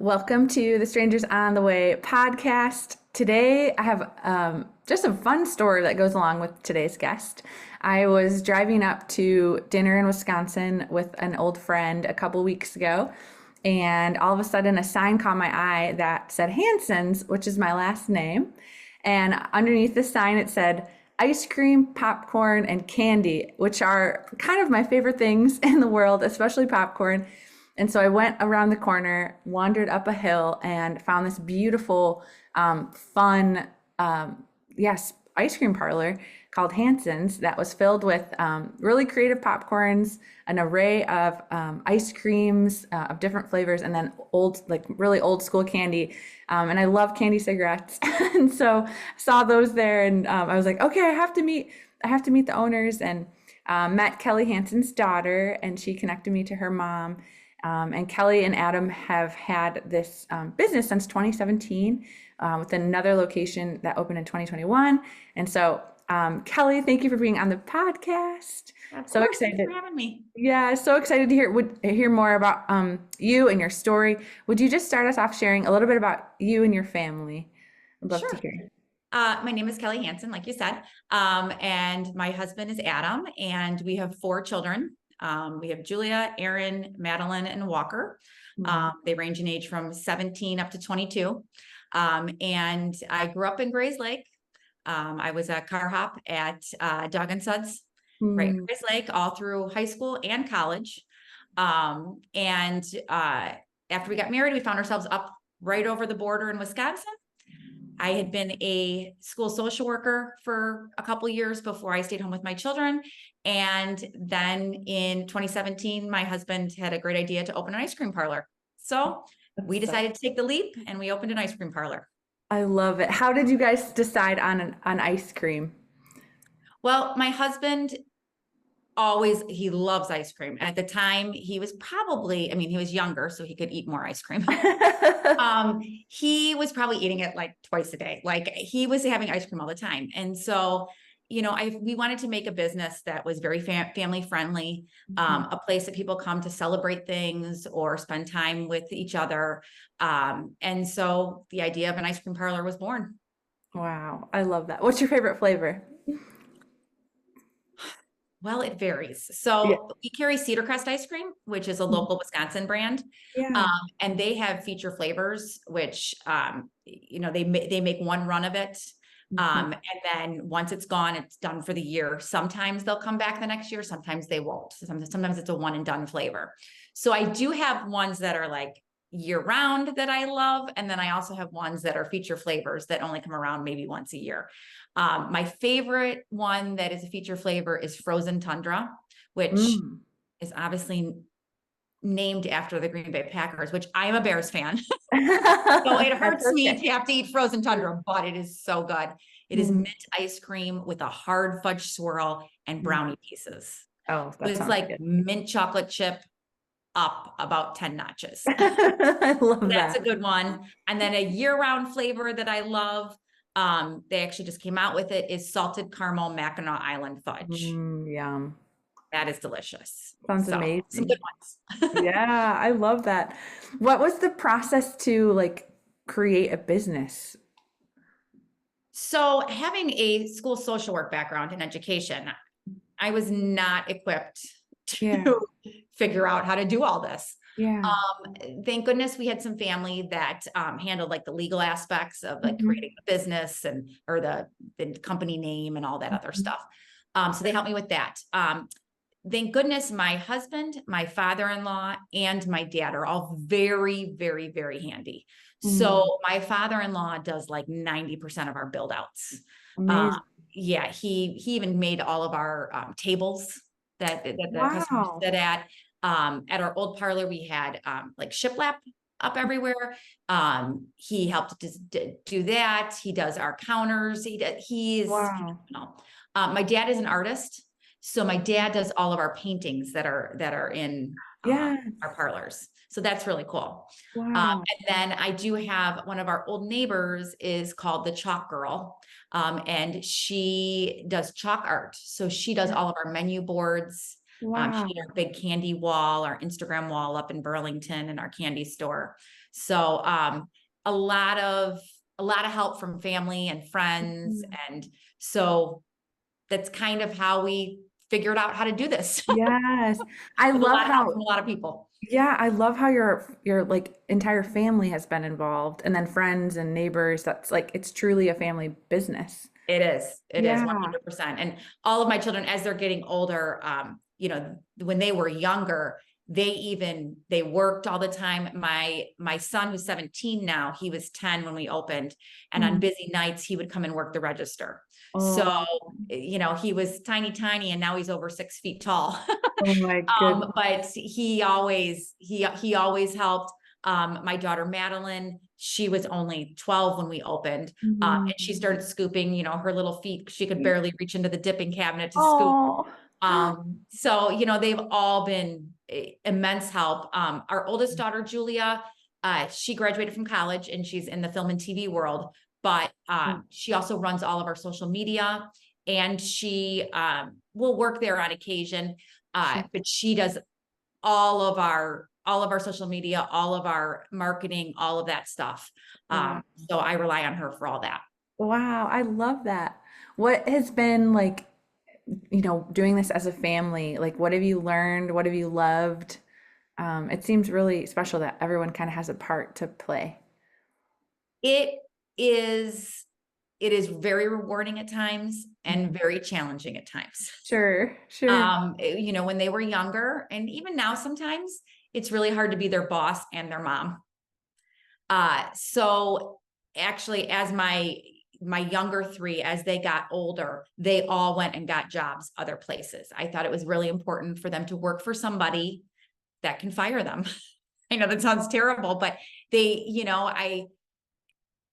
Welcome to the Strangers on the Way podcast. Today, I have just a fun story that goes along with today's guest. I was driving up to dinner in Wisconsin with an old friend a couple weeks ago, and all of a sudden, a sign caught my eye that said Hansen's, which is my last name. And underneath the sign, it said ice cream, popcorn, and candy, which are kind of my favorite things in the world, especially popcorn. And so I went around the corner, wandered up a hill, and found this beautiful, fun, yes, ice cream parlor called Hansen's that was filled with really creative popcorns, an array of ice creams of different flavors, and then old, like really old school candy. And I love candy cigarettes, and so I saw those there, and I was like, okay, I have to meet the owners, and met Kelly Hansen's daughter, and she connected me to her mom. And Kelly and Adam have had this business since 2017 with another location that opened in 2021. And so, Kelly, thank you for being on the podcast. Of So course, thanks excited. for having me. Yeah, so excited to hear more about you and your story. Would you just start us off sharing a little bit about you and your family? I'd love to Sure. hear. My name is Kelly Hansen, like you said, and my husband is Adam, and we have four children. We have Julia, Aaron, Madeline, and Walker. Mhm. They range in age from 17 up to 22. And I grew up in Grays Lake. I was a car hop at Dog and Suds, right in Mm. Grays Lake, all through high school and college. And after we got married, we found ourselves up right over the border in Wisconsin. I had been a school social worker for a couple years before I stayed home with my children. And then in 2017, my husband had a great idea to open an ice cream parlor. So we That's so, decided to take the leap and we opened an ice cream parlor. I love it. How did you guys decide on ice cream? Well, my husband always, he loves ice cream. And at the time he was probably, I mean, he was younger, so he could eat more ice cream. He was probably eating it like twice a day. Like he was having ice cream all the time. And so, we wanted to make a business that was very family friendly, a place that people come to celebrate things or spend time with each other. And so the idea of an ice cream parlor was born. Wow, I love that. What's your favorite flavor? Well, it varies. Yeah. So we carry Cedar Crest ice cream, which is a local Wisconsin brand. Um, Yeah. and they have feature flavors, which, they make one run of it. Mhm. And then once it's gone, it's done for the year. Sometimes they'll come back the next year. Sometimes they won't. Sometimes it's a one and done flavor. So I do have ones that are like year round that I love. And then I also have ones that are feature flavors that only come around maybe once a year. My favorite one that is a feature flavor is Frozen Tundra, which Mm. is obviously named after the Green Bay Packers, which I am a Bears fan. So it That's hurts me okay. to have to eat Frozen Tundra, but it is so good. It is Mm. mint ice cream with a hard fudge swirl and Mm. brownie pieces. Oh, So that it's sounds like good. mint chocolate chip up about 10 notches. I love That's that. a good one. And then a year-round flavor that I love, they actually just came out with it, is salted caramel Mackinac Island fudge. Yum. That is delicious. Sounds So some amazing. good ones. Yeah, I love that. What was the process to like create a business? So having a school social work background in education, I was not equipped Yeah. to figure out how to do all this. Yeah. Thank goodness we had some family that handled like the legal aspects of like Mhm. creating a business and or the company name and all that other Mhm. stuff. So they helped me with that. Thank goodness my husband, my father-in-law, and my dad are all very, very, very handy. Mm. So my father-in-law does like 90% of our build outs. Uh, Amazing. yeah, he even made all of our tables that the customers Wow. sit at our old parlor. We had like shiplap up everywhere. He helped do that. He does our counters. He's Wow. phenomenal. My dad is an artist. So my dad does all of our paintings that are in Yeah. our parlors. So that's really cool. Wow. And then I do have one of our old neighbors is called the Chalk Girl. And she does chalk art. So she does all of our menu boards. Wow. She had our big candy wall, our Instagram wall up in Burlington and our candy store. So a lot of help from family and friends. Mhm. And so that's kind of how we figured out how to do this Yes. I with a love lot of help how, from a lot of people. yeah, I love how your like entire family has been involved and then friends and neighbors. That's like it's truly a family business. It is. It is Yeah. 100%. And all of my children, as they're getting older, when they were younger, they worked all the time. My son, who's 17 now, he was 10 when we opened, and on Mm. busy nights, he would come and work the register. So, Oh, he was tiny, and now he's over 6 feet tall. oh my goodness. But he always helped. My daughter Madeline, she was only 12 when we opened. And she Mhm. started scooping, her little feet, she could barely reach into the dipping cabinet to scoop. Oh. So, they've all been immense help. Our oldest daughter, Julia, she graduated from college and she's in the film and TV world, but she also runs all of our social media, and she will work there on occasion. Sure. But she does all of our social media, all of our marketing, all of that stuff. Wow. So I rely on her for all that. Wow, I love that. What has been like, doing this as a family? Like, what have you learned? What have you loved? It seems really special that everyone kind of has a part to play. It is it is very rewarding at times and Mhm. very challenging at times. Sure, sure. When they were younger, and even now sometimes it's really hard to be their boss and their mom. So actually, as my younger three, as they got older, they all went and got jobs other places. I thought it was really important for them to work for somebody that can fire them. I know that sounds terrible, but they,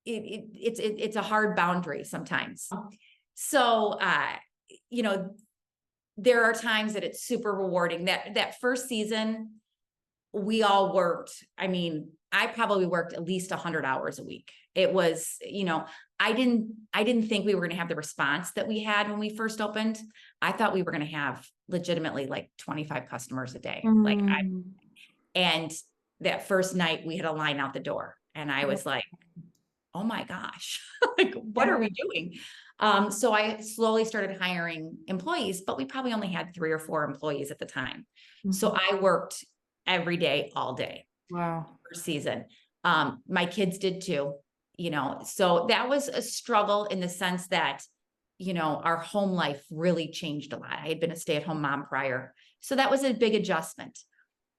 it's a hard boundary sometimes. So, you know, there are times that it's super rewarding. That first season, we all worked. I mean, I probably worked at least 100 hours a week. It was, I didn't think we were going to have the response that we had when we first opened. I thought we were going to have legitimately like 25 customers a day. Mm. And that first night we had a line out the door, and I was like, oh my gosh, like, what are Yeah. we doing? So I slowly started hiring employees, but we probably only had 3 or 4 employees at the time. So Mhm. I worked every day, all day Wow. for season. My kids did too, so that was a struggle in the sense that, our home life really changed a lot. I had been a stay-at-home mom prior. So that was a big adjustment.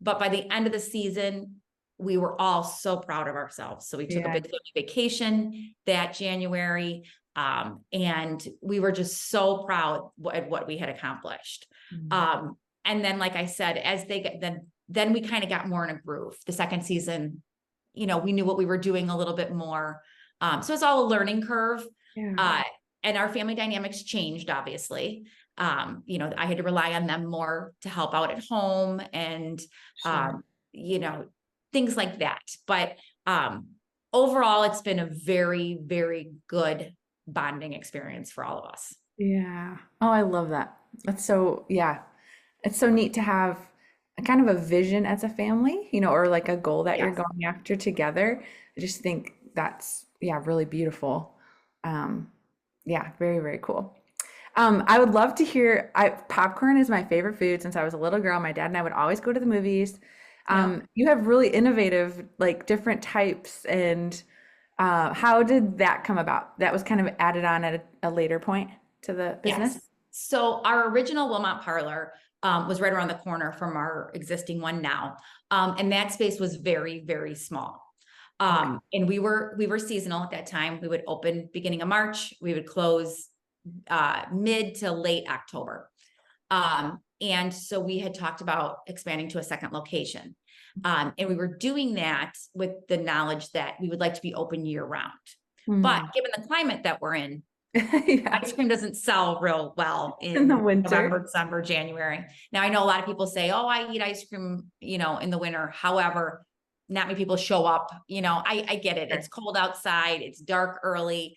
But by the end of the season, we were all so proud of ourselves. So we took a Yeah. big family vacation that January. And we were just so proud at what we had accomplished. Mm. And then, like I said, as they get, then we kind of got more in a groove. The second season, we knew what we were doing a little bit more. So it's all a learning curve. Yeah. Uh, and our family dynamics changed, obviously. I had to rely on them more to help out at home and, Sure. um, you know, things like that. But overall, it's been a very, very good bonding experience for all of us. Yeah. Oh, I love that. That's so, yeah. It's so neat to have a kind of a vision as a family, or like a goal that you're Yes. going after together. I just think that's, yeah, really beautiful. Um, yeah, very, very cool. I would love to hear, popcorn is my favorite food since I was a little girl. My dad and I would always go to the movies. Yep. You have really innovative, like different types, and how did that come about? That was kind of added on at a later point to the Yes. business? So our original Wilmot Parlor was right around the corner from our existing one now. And that space was very, very small. Okay. And we were seasonal at that time. We would open beginning of March, we would close mid to late October. And so we had talked about expanding to a second location. And we were doing that with the knowledge that we would like to be open year round. But Hmm. given the climate that we're in, Yeah, ice cream doesn't sell real well in the in November, winter. December, January. Now I know a lot of people say, "Oh, I eat ice cream, in the winter." However, not many people show up. I get it. Sure. It's cold outside. It's dark early.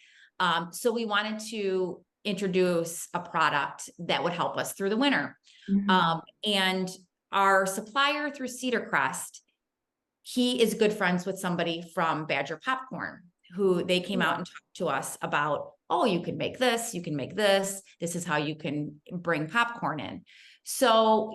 So we wanted to introduce a product that would help us through the winter. Mhm. And our supplier through Cedar Crest, he is good friends with somebody from Badger Popcorn, who they came out and talked to us about, oh, you can make this, you can make this. This is how you can bring popcorn in. So,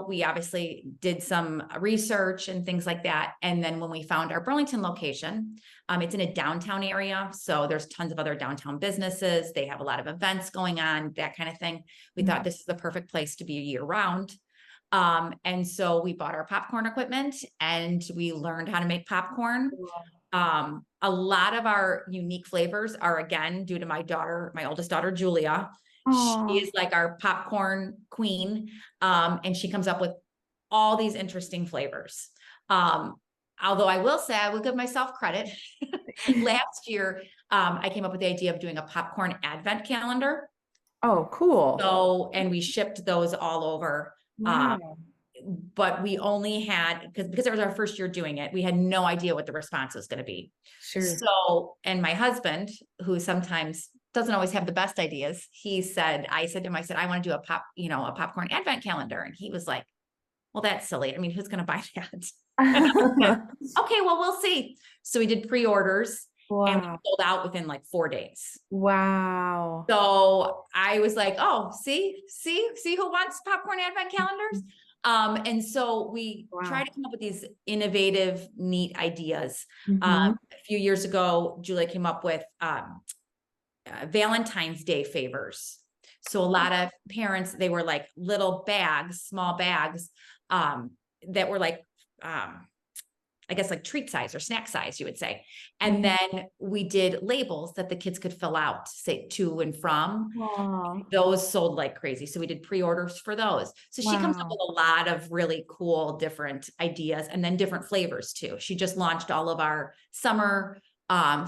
we obviously did some research and things like that. And then when we found our Burlington location, it's in a downtown area. So there's tons of other downtown businesses. They have a lot of events going on, that kind of thing. We thought this is the perfect place to be year round. And so we bought our popcorn equipment and we learned how to make popcorn. A lot of our unique flavors are, again, due to my oldest daughter, Julia. She Oh, is like our popcorn queen. And she comes up with all these interesting flavors. Although I will say, I will give myself credit. Last year, I came up with the idea of doing a popcorn advent calendar. oh, cool. So, and we shipped those all over. Wow. But we only had, because it was our first year doing it, we had no idea what the response was going to be. Sure. So, and my husband, who sometimes doesn't always have the best ideas, I said to him, I want to do a popcorn advent calendar. And he was like, well, that's silly. I mean, who's going to buy that? And I said, okay, well, we'll see. So we did pre-orders and we Wow. sold out within like 4 days. Wow. So I was like, oh, see who wants popcorn advent calendars? And so we try Wow. to come up with these innovative, neat ideas. Hmm. A few years ago, Julia came up with Valentine's Day favors. So a lot of parents, they were like little bags, small bags, that were like, I guess like treat size or snack size, you would say. And then we did labels that the kids could fill out, say to and from. Oh, Those sold like crazy. So we did pre-orders for those. So she comes up wow. with a lot of really cool, different ideas and then different flavors too. She just launched all of our summer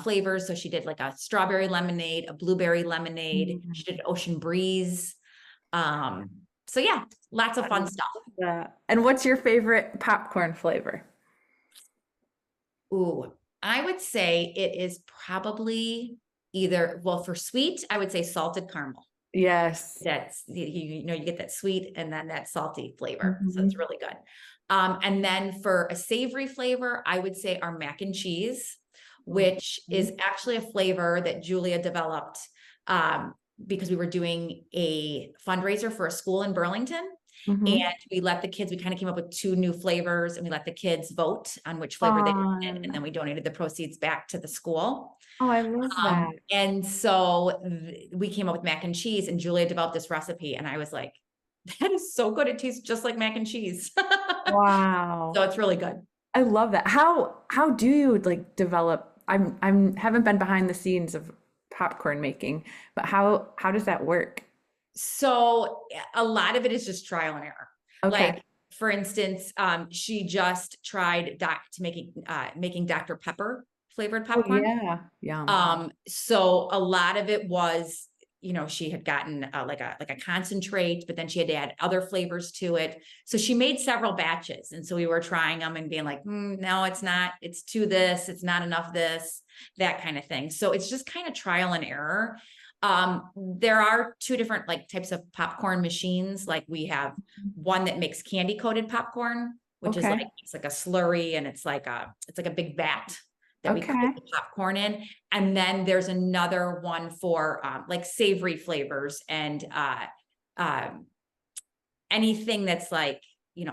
flavors. So she did like a strawberry lemonade, a blueberry lemonade. Mm. She did ocean breeze. So yeah, lots of I fun love stuff. that. And what's your favorite popcorn flavor? Ooh, I would say it is probably either, well, for sweet, I would say salted caramel. Yes. That's, you get that sweet and then that salty flavor. So it's Mhm. really good. And then for a savory flavor, I would say our mac and cheese, which is actually a flavor that Julia developed because we were doing a fundraiser for a school in Burlington. And Mhm. we kind of came up with 2 new flavors and we let the kids vote on which flavor they wanted. And Fun. then we donated the proceeds back to the school. Oh, I love that. And so we came up with mac and cheese and Julia developed this recipe. And I was like, that is so good. It tastes just like mac and cheese. So Wow. it's really good. I love that. How do you like develop? I'm haven't been behind the scenes of popcorn making, but how does that work? So a lot of it is just trial and error. Okay. Like, for instance, she just tried making Dr. Pepper flavored Oh popcorn. yeah. Yum. So a lot of it was, she had gotten like a concentrate, but then she had to add other flavors to it. So she made several batches. And so we were trying them and being like, no, it's not, it's too this, it's not enough this, that kind of thing. So it's just kind of trial and error. There are 2 different like types of popcorn machines. Like we have one that makes candy coated popcorn, which is Okay. like, it's like a slurry and it's like a big vat that we coat Okay. the popcorn in. And then there's another one for like savory flavors and anything that's like,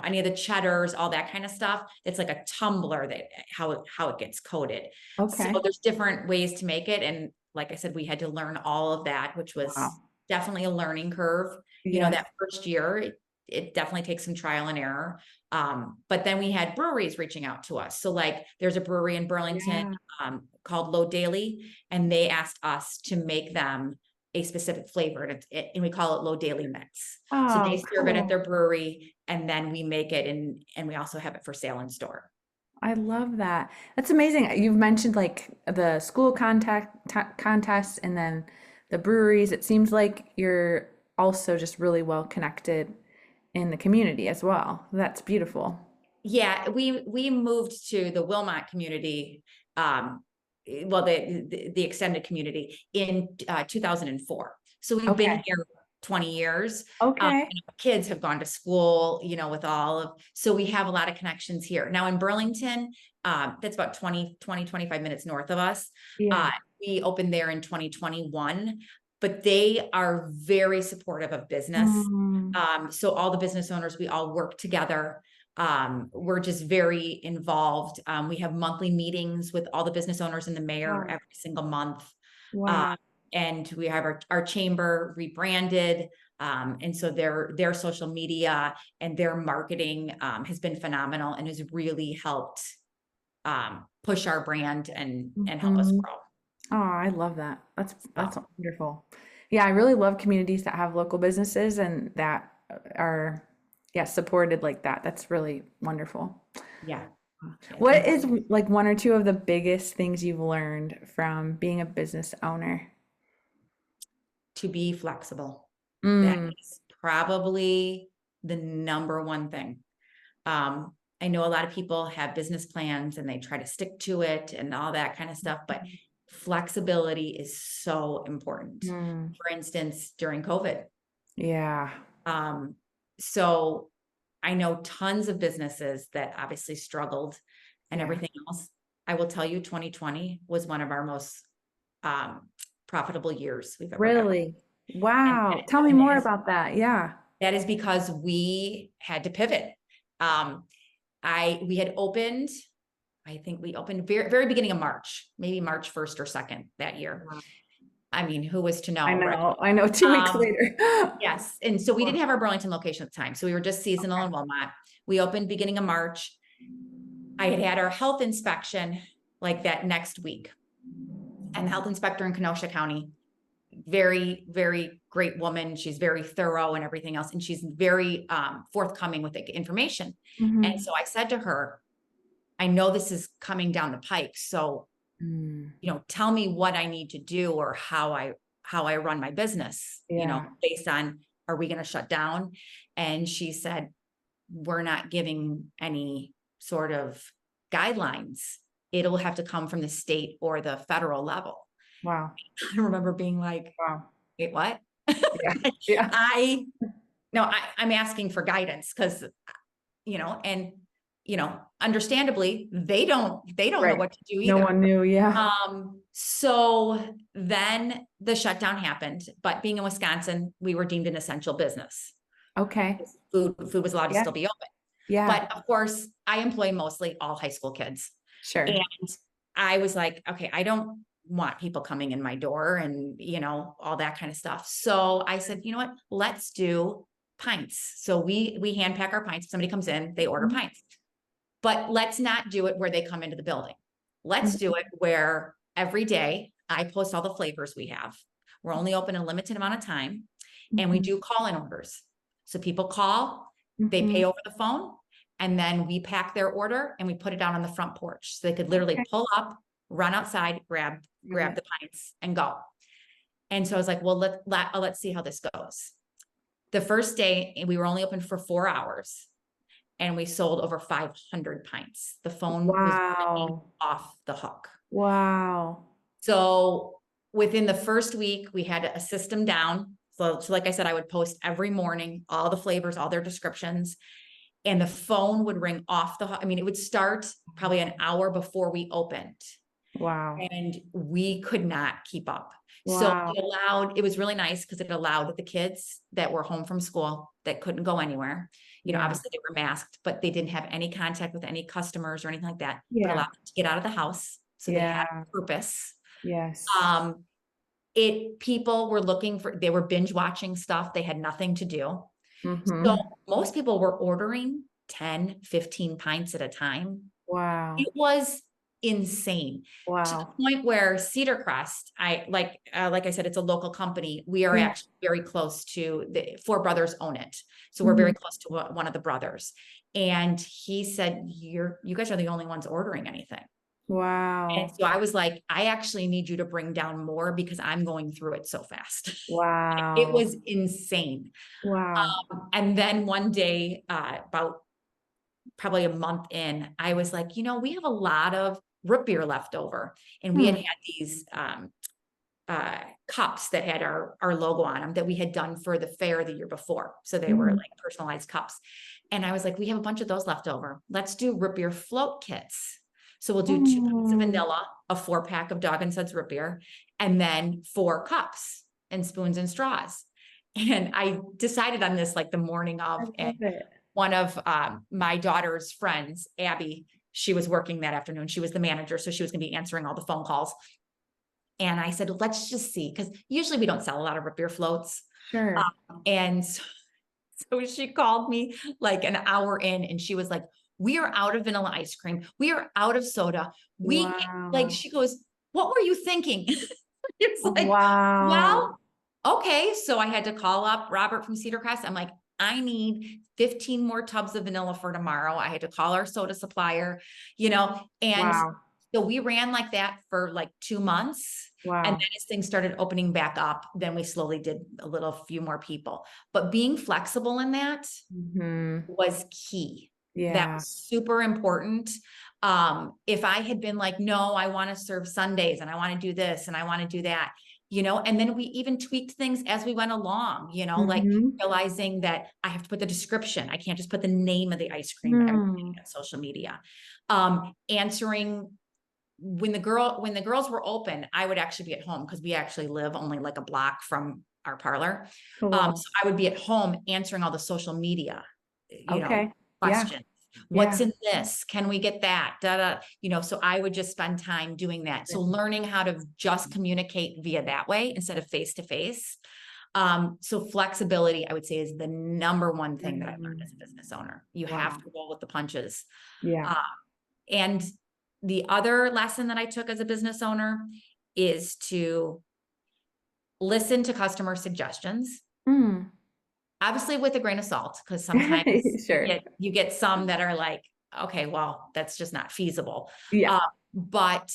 any of the cheddars, all that kind of stuff. It's like a tumbler that how it gets coated. So Okay. there's different ways to make it. And like I said, we had to learn all of that, which was Wow. definitely a learning curve. Yes. That first year, it definitely takes some trial and error. But then we had breweries reaching out to us. So like there's a brewery in Burlington Yeah. called Low Daily, and they asked us to make them a specific flavor, and we call it Low Daily Mix. So they Oh, serve it at cool. their brewery, and then we make it, and we also have it for sale in store. I love that. That's amazing. You've mentioned like the school contests and then the breweries. It seems like you're also just really well connected in the community as well. That's beautiful. Yeah, we moved to the Wilmot community, well, the extended community in 2004. So we've been Okay. here 20 years. Okay. And our kids have gone to school, with all of, so we have a lot of connections here. Now in Burlington, that's about 25 minutes north of us. Yeah. We opened there in 2021, but they are very supportive of business. Mm. So all the business owners, we all work together. We're just very involved. We have monthly meetings with all the business owners and the mayor Wow. every single month. Uh, Wow. and we have our chamber rebranded. And so their social media and their marketing has been phenomenal and has really helped push our brand and help us Mhm. grow. Oh, I love that. That's So, wonderful. Yeah, I really love communities that have local businesses and that are, yeah, supported like that. That's really wonderful. yeah. What is like one or two of the biggest things you've learned from being a business owner? To be flexible. That Mm. is probably the number one thing. I know a lot of people have business plans and they try to stick to it and all that kind of stuff, but flexibility is so important. Mm. For instance, during COVID. Yeah. Um, so I know tons of businesses that obviously struggled and Yeah. everything else. I will tell you, 2020 was one of our most profitable years we've ever had. Really? And, Wow. Tell me and more about that. Yeah. that is because we had to pivot. Um, we had opened, I think we opened very, very beginning of March, maybe March 1st or 2nd that year. Wow. I mean, who was to I know, right? know. I know. 2 weeks Um, later. yes. And so we Wow. didn't have our Burlington location at the time. So we were just seasonal in Wilmot. We opened beginning of March. I had had our health inspection like that next week. And the health inspector in Kenosha County, very, very great woman. She's very thorough and everything else. And she's very forthcoming with the information. And Mhm. so I said to her, I know this is coming down the pike. So, Mm. tell me what I need to do or how I run my business, Yeah. based on, are we going to shut down? And she said, we're not giving any sort of guidelines. It'll have to come from the state or the federal level. Wow. I remember being like, Wow. wait, what? Yeah. Yeah. I no, I'm asking for guidance because, and understandably, they don't know Right. what to do No either. one knew. Yeah. So then the shutdown happened, but being in Wisconsin, we were deemed an essential business. Okay. Food was allowed to Yeah. still be open. Yeah. But of course, I employ mostly all high school kids. Sure. And I was like, okay, I don't want people coming in my door and, all that kind of stuff. So I said, you know what, let's do pints. So we hand pack our pints. If somebody comes in, they order Mhm. pints, but let's not do it where they come into the building. Let's do Mhm. it where every day I post all the flavors we have. We're only open a limited amount of time and we Mhm. do call-in orders. So people call, they pay Mhm. over the phone, and then we pack their order and we put it down on the front porch. So they could literally Okay. pull up, run outside, Love grab it. the pints and go. And so I was like, well, let's see how this goes. The first day, we were only open for 4 hours and we sold over 500 pints. The phone was ringing Wow. off the hook. Wow. So within the first week, we had a system down. So like I said, I would post every morning, all the flavors, all their descriptions, and the phone would ring off the hook. I mean, it would start probably an hour before we opened Wow. and we could not keep up. So Wow. it was really nice because it allowed the kids that were home from school that couldn't go anywhere. Yeah. Obviously they were masked, but they didn't have any contact with any customers or anything like that, but allowed Yeah. them to get out of the house. So they had Yeah. a purpose. Yes. Um, People were they were binge watching stuff. They had nothing to do. So Mhm. most people were ordering 10, 15 pints at a time. Wow. It was insane to the Wow. point where Cedar Crest, like I said, it's a local company. We are Yeah. actually very close to the four brothers own it. So we're very Mhm. close to one of the brothers. And he said, you guys are the only ones ordering anything. And Wow. so I was like, I actually need you to bring down more because I'm going through it so fast. It Wow. was insane. Wow. And then one day, about probably a month in, I was like, we have a lot of root beer left over. And we had Hmm. had these cups that had our logo on them that we had done for the fair the year before. So they were like personalized cups. And I was like, we have a bunch of those left over. Let's do root beer float kits. So we'll do 2 pints of Mm. vanilla, a 4-pack of Dog and Suds root beer, and then 4 cups and spoons and straws. And I decided on this like the morning I of, and love it. one of my daughter's friends, Abby, she was working that afternoon. She was the manager, so she was going to be answering all the phone calls. And I said, let's just see, because usually we don't sell a lot of root beer floats. Sure. And so she called me like an hour in, and she was like, we are out of vanilla ice cream. We are out of soda. Like, Wow. she goes, what were you thinking? It's like, Wow. well, okay. So I had to call up Robert from Cedar Crest. I'm like, I need 15 more tubs of vanilla for tomorrow. I had to call our soda supplier, and Wow. so we ran like that for like 2 months. And Wow. then as things started opening back up, then we slowly did a few more people. But being flexible in that Hmm. was key. That Yeah. was super important. If I had been like, no, I want to serve Sundays and I want to do this and I want to do that, and then we even tweaked things as we went along, like Hmm. realizing that I have to put the description. I can't just put the name of the ice cream every day Mm. on social media. Answering when the girls were open, I would actually be at home because we actually live only like a block from our parlor. So Cool. I would be at home answering all the social media, Okay. Yeah. questions. What's Yeah. in this? Can we get that? Da, da, so I would just spend time doing that. So learning how to just communicate via that way instead of face to face. So flexibility, I would say, is the number one thing that I've learned as a business owner. You have Wow. to roll with the punches. Yeah. Uh, and the other lesson that I took as a business owner is to listen to customer suggestions, Mm. obviously with a grain of salt, because sometimes Sure. you get some that are like, okay, well, that's just not feasible. Yeah. But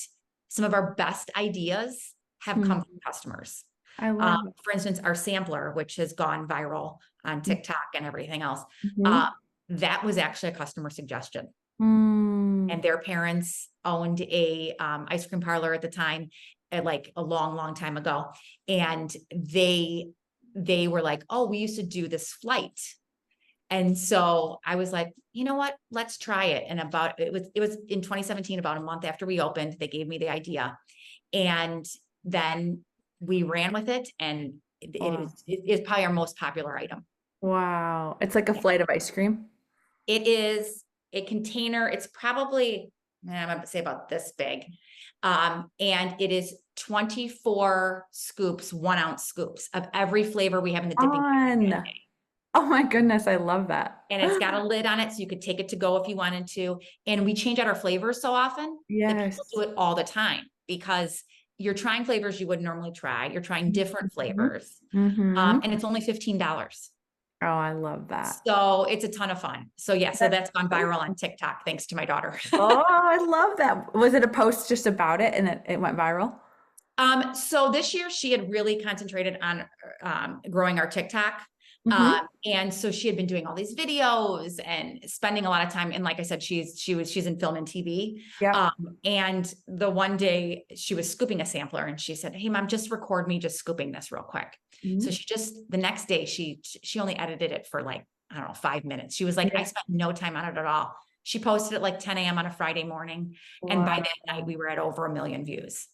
some of our best ideas have come Mm. from customers. I love it. For instance, our sampler, which has gone viral on TikTok and everything else, Mm-hmm. that was actually a customer suggestion. Mm. And their parents owned a ice cream parlor at the time, like a long, long time ago. And they were like, oh, we used to do this flight. And so I was like, you know what, let's try it. And it was in 2017, about a month after we opened, they gave me the idea. And then we ran with it, and Wow. it is probably our most popular item. Wow. It's like a flight of ice cream. It is a container. It's probably, I'm going to say about this big. And it is 24 scoops, 1-ounce scoops of every flavor we have in the dipping On. cabinet. Oh my goodness, I love that. And it's got a lid on it, so you could take it to go if you wanted to. And we change out our flavors so often that people Yes. do it all the time, because you're trying flavors you wouldn't normally try. You're trying different Mm-hmm. flavors. Mm-hmm. And it's only $15. Oh, I love that. So it's a ton of fun. So yeah, so That's that's gone so viral on fun. TikTok, thanks to my daughter. Oh, I love that. Was it a post just about it and it went viral? So this year she had really concentrated on growing our TikTok. Mm-hmm. And so she had been doing all these videos and spending a lot of time. And like I said, she's in film and TV. Yep. And the one day she was scooping a sampler, and she said, hey, Mom, just record me just scooping this real quick. So Mhm. the next day she only edited it for like, I don't know, 5 minutes. She was like, I Yeah. spent no time on it at all. She posted it like 10 a.m. on a Friday morning. And by that night we were at over 1 million views.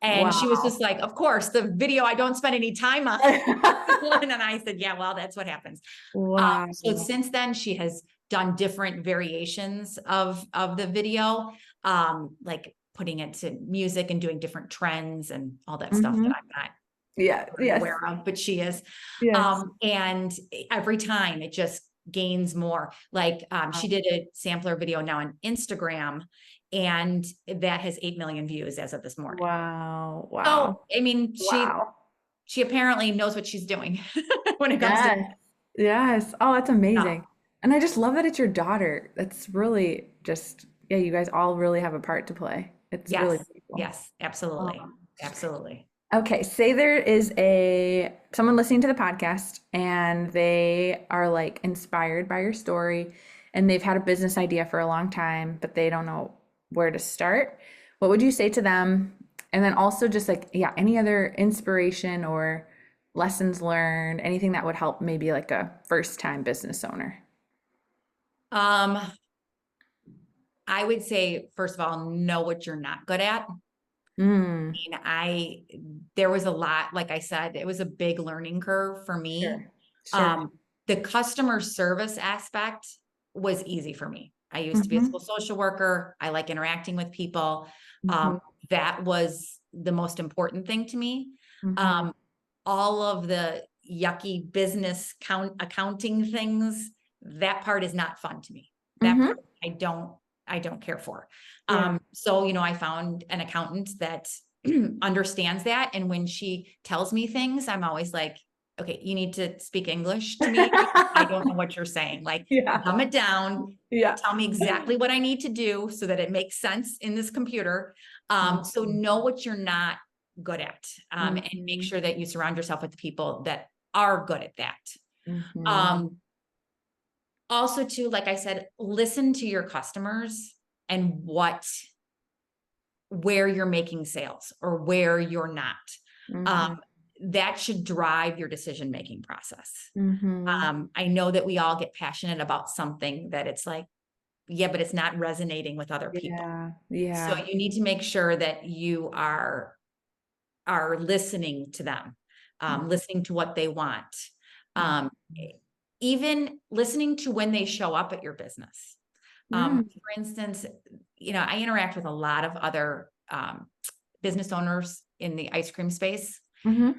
And she was Wow. just like, of course, the video I don't spend any time on. And I said, yeah, well, that's what happens. Wow. So since then, she has done different variations of the video, like putting it to music and doing different trends and all that stuff that Mm-hmm. I'm not Yeah. Yes. aware of, but she is. Yes. And every time it just gains more. Like she did a sampler video now on Instagram, and that has 8 million views as of this morning. Wow. Wow. So, I mean, Wow. she apparently knows what she's doing when it comes to Yes. Yes. Oh, that's stuff. amazing. And I just love that it's your daughter. That's really just, yeah, you guys all really have a part to play. It's really Yes, beautiful. yes, absolutely. Um, Absolutely. okay, say there is someone listening to the podcast and they are like inspired by your story and they've had a business idea for a long time, but they don't know where to start. What would you say to them And then also just like, yeah, any other inspiration or lessons learned, anything that would help maybe like a first time business owner. Um, I would say, first of all, know what you're not good at. Mm, Mean, there was a lot, like I said, it was a big learning curve for me. sure. Sure. Um, the customer service aspect was easy for me. I used to be a Mm-hmm. school social worker. I like interacting with people. Mm-hmm. That was the most important thing to me. Mm-hmm. Um, all of the yucky business accounting things, that part is not fun to me. That Mm-hmm. part I don't care for. Yeah. So, I found an accountant that understands that. And when she tells me things, I'm always like, okay, you need to speak English to me because I don't know what you're saying. Like, Yeah. dumb it down, Yeah. tell me exactly what I need to do so that it makes sense in this computer. So know what you're not good at, and make Mm-hmm. sure that you surround yourself with people that are good at that. Mm-hmm. Um, also too, like I said, listen to your customers and where you're making sales or where you're not. Um, Mm-hmm. that should drive your decision-making process. Mm-hmm. I know that we all get passionate about something that it's like, yeah, but it's not resonating with other people. Yeah. So Yeah. you need to make sure that you are listening to them, listening to what they want. Um, even listening to when they show up at your business. Mm-hmm. For instance, I interact with a lot of other business owners in the ice cream space, Mm-hmm.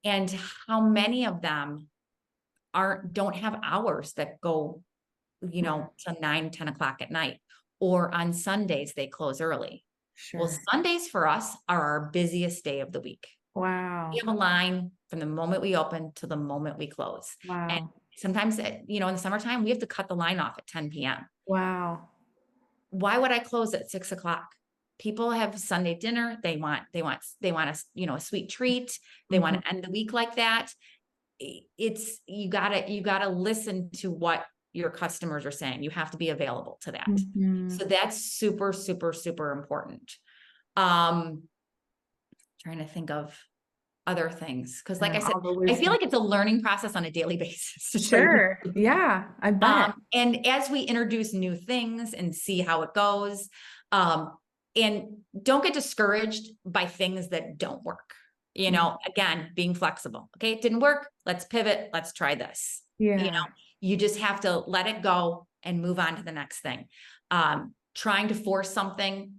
and how many of them don't have hours that go, to 9, 10 o'clock at night, or on Sundays they close early. Well, Sure. Sundays for us are our busiest day of the week. We Wow. have a line from the moment we open to the moment we close. And Wow. sometimes, in the summertime, we have to cut the line off at 10 p.m. Wow. Why would I close at 6 o'clock? People have Sunday dinner. They want a sweet treat. They want Mm-hmm. to end the week like that. You gotta listen to what your customers are saying. You have to be available to that. Mm-hmm. So that's super, super, super important. Um, Trying to think of other things. Cause like I said, All the I feel wisdom. like it's a learning process on a daily basis, to tell you the Sure. truth. Yeah, I bet. And as we introduce new things and see how it goes, um, and don't get discouraged by things that don't work. Mm. Again, being flexible. Okay, it didn't work. Let's pivot. Let's try this. Yeah. You just have to let it go and move on to the next thing. Trying to force something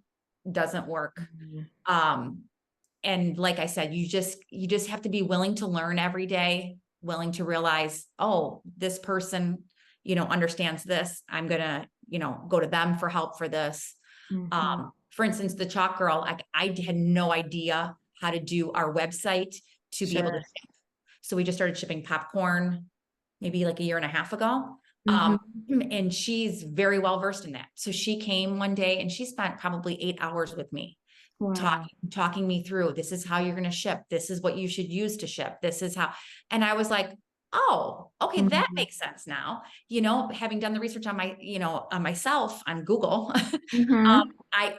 doesn't work. Mhm. Um, and like I said, you just have to be willing to learn every day, willing to realize, oh, this person, understands this. I'm gonna, go to them for help for this. Mhm. For instance, the chalk girl, I had no idea how to do our website to be able to Sure. ship. So we just started shipping popcorn maybe like a year and a half ago. Mhm. And she's very well versed in that. So she came one day and she spent probably 8 hours with me Wow. talking me through, this is how you're going to ship, this is what you should use to ship, this is how. And I was like, oh, okay, that Mhm. makes sense now. Having done the research on on myself on Google. Mhm.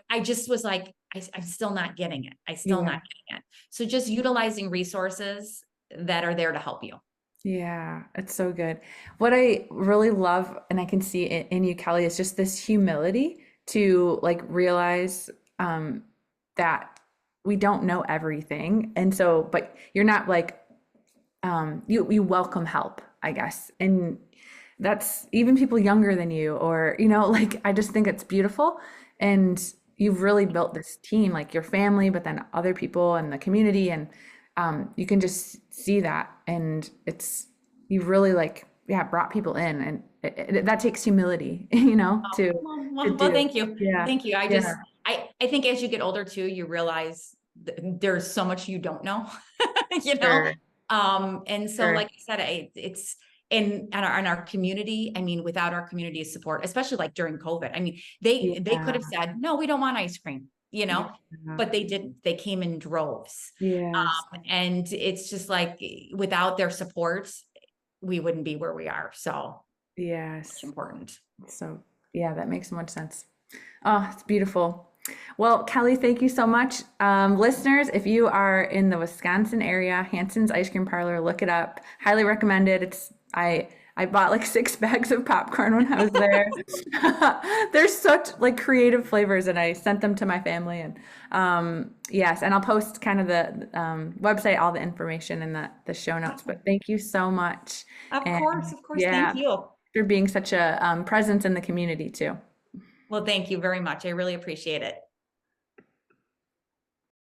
I just was like, I'm still not getting it, I still not Yeah. getting it. So just utilizing resources that are there to help you. Yeah, it's so good. What I really love, and I can see it in you, Kelly, is just this humility to like realize that we don't know everything. And so, but you're not like you welcome help, I guess. And that's even people younger than you, or like I just think it's beautiful. And you've really built this team, like your family, but then other people and the community, and you can just see that. And you've really like, yeah, brought people in, and that takes humility, to Well, do. thank you. Yeah. Thank you. Yeah. I think as you get older too, you realize there's so much you don't know, you know? Sure. And so Sure. like I said, it's in our community. I mean, without our community support, especially like during COVID, I mean, they could Yeah. have said, no, we don't want ice cream, Yeah. but they didn't. They came in droves. Yes. And it's just like without their support, we wouldn't be where we are. So much Yes. important. So, yeah, that makes so much sense. Oh, it's beautiful. Well, Kelly, thank you so much. Listeners, if you are in the Wisconsin area, Hansen's Ice Cream Parlor, look it up. Highly recommend it. I bought like 6 bags of popcorn when I was there. There's such like creative flavors, and I sent them to my family. And yes, and I'll post kind of the website, all the information in the show notes. But thank you so much, and Of course. Thank yeah, you. for being such a presence in the community too. Well, thank you very much. I really appreciate it.